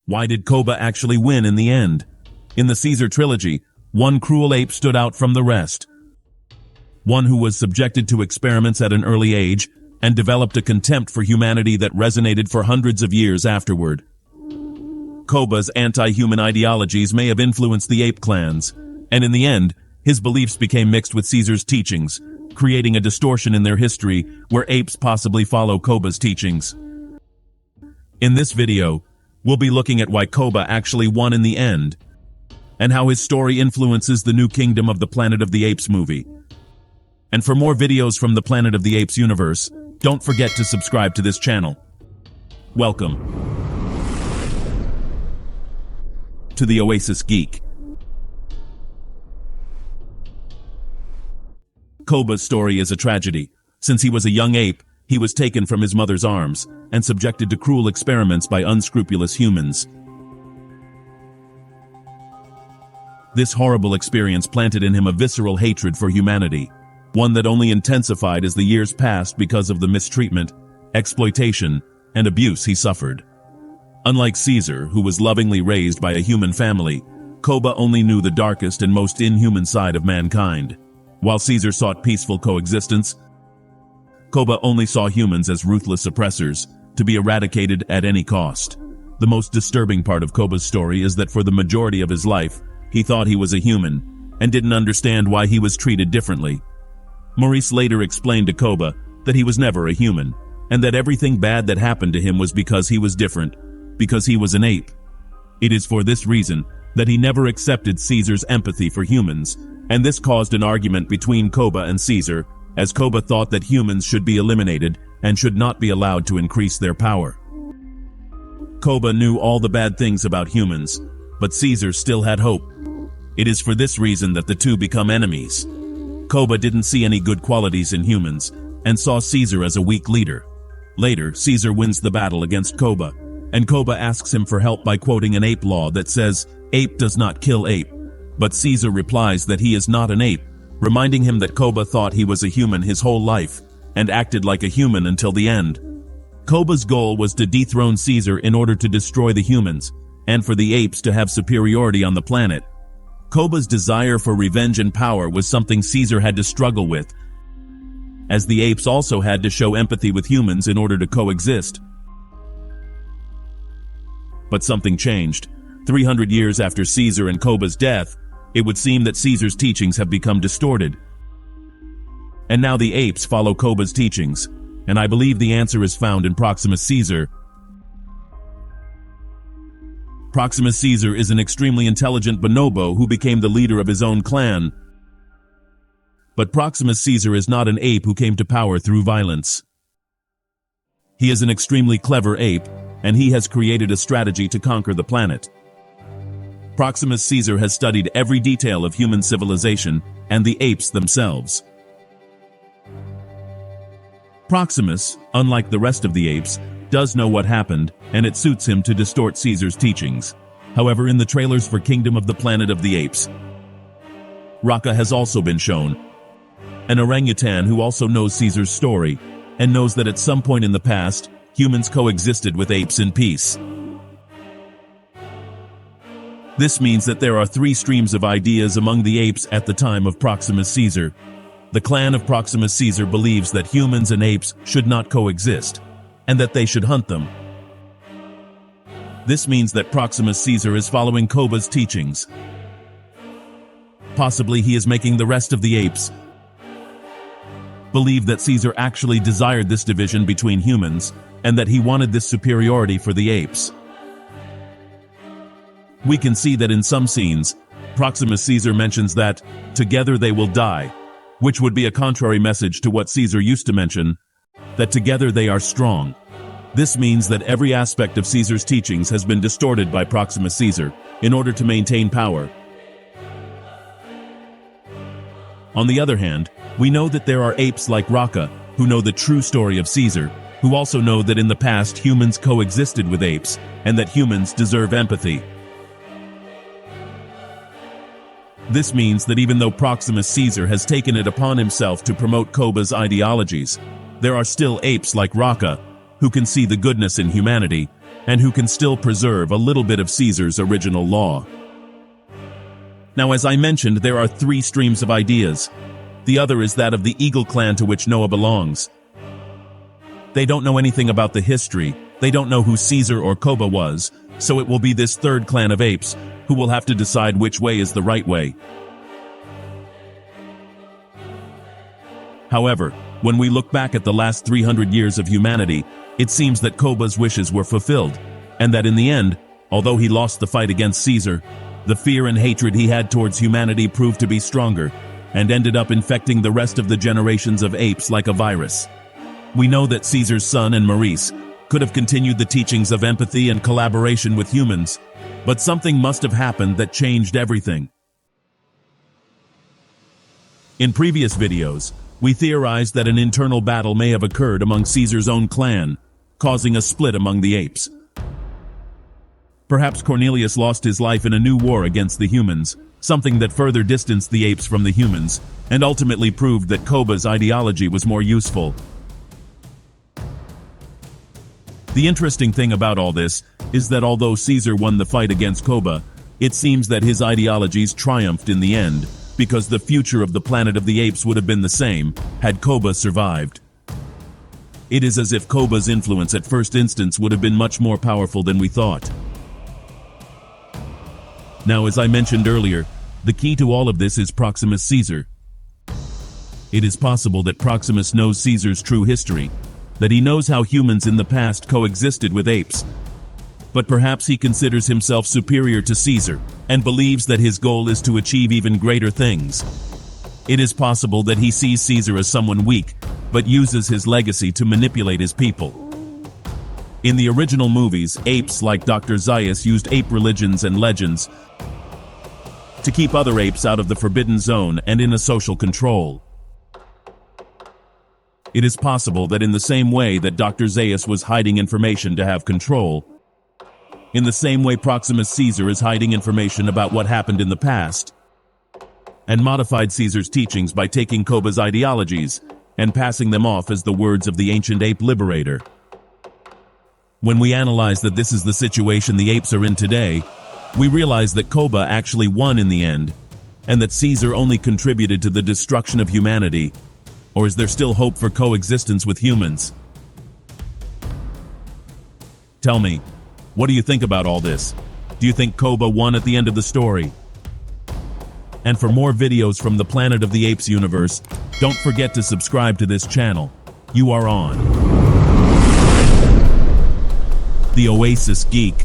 Why did Koba actually win in the end? In the Caesar trilogy, one cruel ape stood out from the rest. One who was subjected to experiments at an early age and developed a contempt for humanity that resonated for hundreds of years afterward. Koba's anti-human ideologies may have influenced the ape clans, and in the end, his beliefs became mixed with Caesar's teachings, creating a distortion in their history where apes possibly follow Koba's teachings. In this video, we'll be looking at why Koba actually won in the end, and how his story influences the new kingdom of the Planet of the Apes movie. And for more videos from the Planet of the Apes universe, don't forget to subscribe to this channel. Welcome to the Oasis Geek. Koba's story is a tragedy. Since he was a young ape, he was taken from his mother's arms and subjected to cruel experiments by unscrupulous humans. This horrible experience planted in him a visceral hatred for humanity, one that only intensified as the years passed because of the mistreatment, exploitation, and abuse he suffered. Unlike Caesar, who was lovingly raised by a human family, Koba only knew the darkest and most inhuman side of mankind. While Caesar sought peaceful coexistence, Koba only saw humans as ruthless oppressors, to be eradicated at any cost. The most disturbing part of Koba's story is that for the majority of his life, he thought he was a human, and didn't understand why he was treated differently. Maurice later explained to Koba that he was never a human, and that everything bad that happened to him was because he was different, because he was an ape. It is for this reason that he never accepted Caesar's empathy for humans, and this caused an argument between Koba and Caesar, as Koba thought that humans should be eliminated and should not be allowed to increase their power. Koba knew all the bad things about humans, but Caesar still had hope. It is for this reason that the two become enemies. Koba didn't see any good qualities in humans, and saw Caesar as a weak leader. Later, Caesar wins the battle against Koba, and Koba asks him for help by quoting an ape law that says, "Ape does not kill ape." But Caesar replies that he is not an ape, reminding him that Koba thought he was a human his whole life, and acted like a human until the end. Koba's goal was to dethrone Caesar in order to destroy the humans, and for the apes to have superiority on the planet. Koba's desire for revenge and power was something Caesar had to struggle with, as the apes also had to show empathy with humans in order to coexist. But something changed. 300 years after Caesar and Koba's death, it would seem that Caesar's teachings have become distorted. And now the apes follow Koba's teachings, and I believe the answer is found in Proximus Caesar. Proximus Caesar is an extremely intelligent bonobo who became the leader of his own clan. But Proximus Caesar is not an ape who came to power through violence. He is an extremely clever ape, and he has created a strategy to conquer the planet. Proximus Caesar has studied every detail of human civilization and the apes themselves. Proximus, unlike the rest of the apes, does know what happened, and it suits him to distort Caesar's teachings. However, in the trailers for Kingdom of the Planet of the Apes, Raka has also been shown, an orangutan who also knows Caesar's story, and knows that at some point in the past, humans coexisted with apes in peace. This means that there are three streams of ideas among the apes at the time of Proximus Caesar. The clan of Proximus Caesar believes that humans and apes should not coexist, and that they should hunt them. This means that Proximus Caesar is following Koba's teachings. Possibly he is making the rest of the apes believe that Caesar actually desired this division between humans, and that he wanted this superiority for the apes. We can see that in some scenes, Proximus Caesar mentions that, "Together they will die," which would be a contrary message to what Caesar used to mention, that together they are strong. This means that every aspect of Caesar's teachings has been distorted by Proximus Caesar in order to maintain power. On the other hand, we know that there are apes like Raka who know the true story of Caesar, who also know that in the past humans coexisted with apes, and that humans deserve empathy. This means that even though Proximus Caesar has taken it upon himself to promote Koba's ideologies, there are still apes like Raka who can see the goodness in humanity and who can still preserve a little bit of Caesar's original law. Now, as I mentioned, there are 3 streams of ideas. The other is that of the Eagle clan to which Noah belongs. They don't know anything about the history, they don't know who Caesar or Koba was, so it will be this third clan of apes who will have to decide which way is the right way. However, when we look back at the last 300 years of humanity, it seems that Koba's wishes were fulfilled, and that in the end, although he lost the fight against Caesar, the fear and hatred he had towards humanity proved to be stronger, and ended up infecting the rest of the generations of apes like a virus. We know that Caesar's son and Maurice could have continued the teachings of empathy and collaboration with humans, but something must have happened that changed everything. In previous videos, we theorized that an internal battle may have occurred among Caesar's own clan, causing a split among the apes. Perhaps Cornelius lost his life in a new war against the humans, something that further distanced the apes from the humans, and ultimately proved that Koba's ideology was more useful. The interesting thing about all this is that although Caesar won the fight against Koba, it seems that his ideologies triumphed in the end, because the future of the planet of the apes would have been the same had Koba survived. It is as if Koba's influence at first instance would have been much more powerful than we thought. Now, as I mentioned earlier, the key to all of this is Proximus Caesar. It is possible that Proximus knows Caesar's true history, that he knows how humans in the past coexisted with apes, but perhaps he considers himself superior to Caesar and believes that his goal is to achieve even greater things. It is possible that he sees Caesar as someone weak, but uses his legacy to manipulate his people. In the original movies, apes like Dr. Zaius used ape religions and legends to keep other apes out of the forbidden zone and in a social control. It is possible that in the same way that Dr. Zaius was hiding information to have control, in the same way Proximus Caesar is hiding information about what happened in the past, and modified Caesar's teachings by taking Koba's ideologies and passing them off as the words of the ancient ape liberator. When we analyze that this is the situation the apes are in today, we realize that Koba actually won in the end, and that Caesar only contributed to the destruction of humanity. Or is there still hope for coexistence with humans? Tell me, what do you think about all this? Do you think Koba won at the end of the story? And for more videos from the Planet of the Apes universe, don't forget to subscribe to this channel. You are on the Oasis Geek.